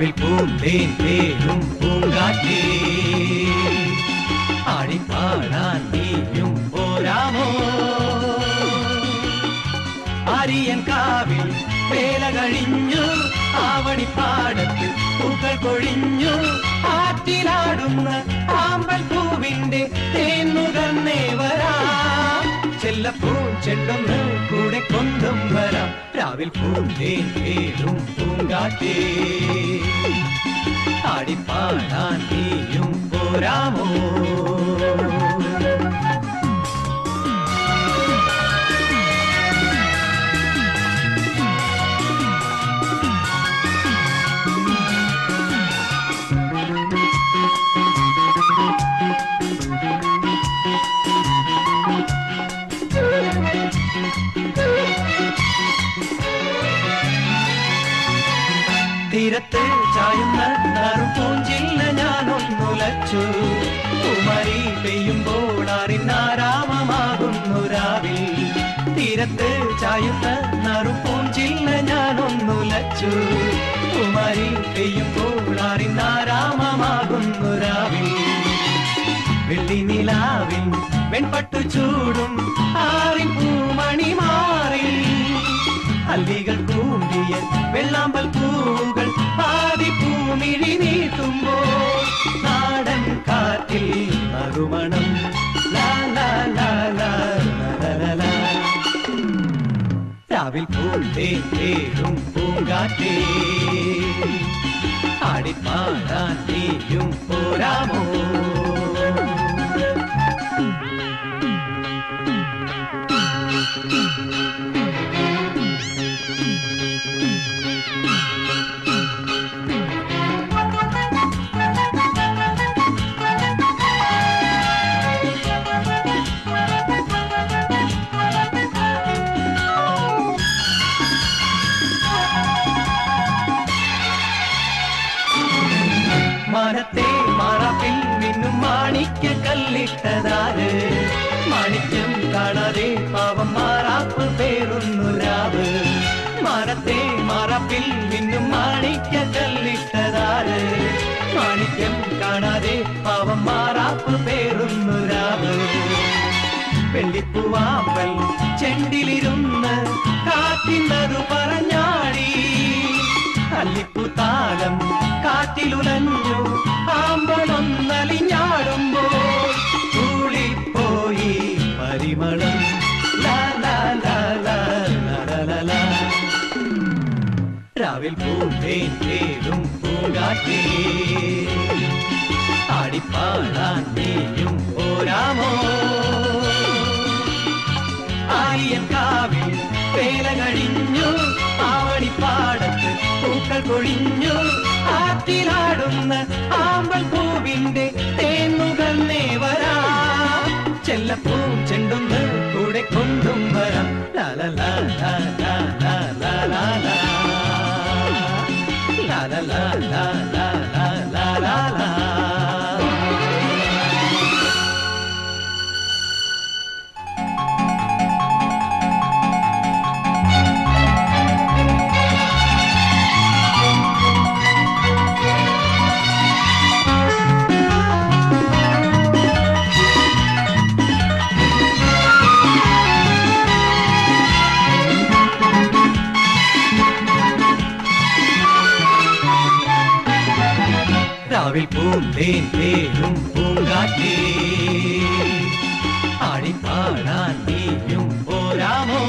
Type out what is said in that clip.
രാവിൽ പൂന്തേൻ തേനും പൂങ്കാറ്റേ ആടിപ്പാടാൻ നീയും പോരാമോ ആര്യൻ കാവിൽ വേല കഴിഞ്ഞു ആവണിപ്പാടത്ത് പൂക്കൾ കൊഴിഞ്ഞു ആറ്റിലാടുന്ന ആമ്പൽ പൂവിന്റെ തേൻ നുകർന്നേ വരാം ചെല്ലപ്പൂം ചെണ്ടൊന്ന് കൂടെ കൊണ്ടും വരാം രാവിൽ പൂന്തേൻ തേനും പൂങ്കാറ്റേ ആടിപ്പാടാൻ നീയും പോരാമോ തീരത്ത് ചായുന്ന നറുപൂഞ്ചില്ല ഞാനൊന്നുലച്ചു കുമരി പെയ്യുമ്പോൾ അറിനാരാമമാകുന്നു രാവിൽ തീരത്ത് ചായുന്ന നറുപൂഞ്ചില്ല ഞാനൊന്നുലച്ചു കുമരി പെയ്യുമ്പോൾ അറിനാരാമമാകുന്നു രാവിൽ വെള്ളി നിലാവിൽ വെൺപട്ടു ചൂടും ആറിൻ പൂമണി മാറി അല്ലികൾ കൂമ്പിയ വെള്ളാമ്പൽ പൂവുകൾ പാതി പൂമിഴി നീട്ടുമ്പോൾ നാടൻ കാറ്റിൽ നറുമണം രാവിൽ പൂന്തേൻ തേനും പൂങ്കാറ്റേ ആടിപ്പാടാൻ നീയും പോരാമോ മാനത്തെ മാറാപ്പിൽ മിന്നും മാണിക്യ കല്ലിട്ടതാര് മാണിക്യം കാണാതെ പാവം മാറാപ്പ് പേറുന്നു രാവ് മാനത്തെ മാറാപ്പിൽ മിന്നും മാണിക്യ കല്ലിട്ടതാര് മാണിക്യം കാണാതെ പാവം മാറാപ്പ് പേറുന്നു രാവ് വെള്ളിപ്പൂവാമ്പൽ ചെണ്ടിലിരുന്ന് കാറ്റിന്നതു പറഞ്ഞാടി അല്ലിപ്പൂത്താലം കാറ്റിലുലഞ്ഞു ആമ്പളൊന്നലിഞ്ഞാടുമ്പോൾ കൂളിപ്പോയി പരിമളം രാവിൽ പൂന്തേൻ തേനും പൂങ്കാറ്റേ ആടിപ്പാടാൻ നീയും പോരാമോ ആര്യൻ കാവിൽ വേല കഴിഞ്ഞു ആവണിപ്പാടത്ത് പൂക്കൾ കൊഴിഞ്ഞു ആറ്റിലാടുന്ന ആമ്പൽ പൂവിന്റെ തേൻ നുകർന്നേ വരാം ചെല്ലപ്പൂം ചെണ്ടൊന്ന് കൂടെ കൊണ്ടും വരാം ലാലാ ലാലാ ലാലാ ലാലാ ലാലാ ലാലാ ലാലാ രാവിൽ പൂന്തേൻ തേനും പൂങ്കാറ്റേ ആടിപ്പാടാൻ നീയും പോരാമോ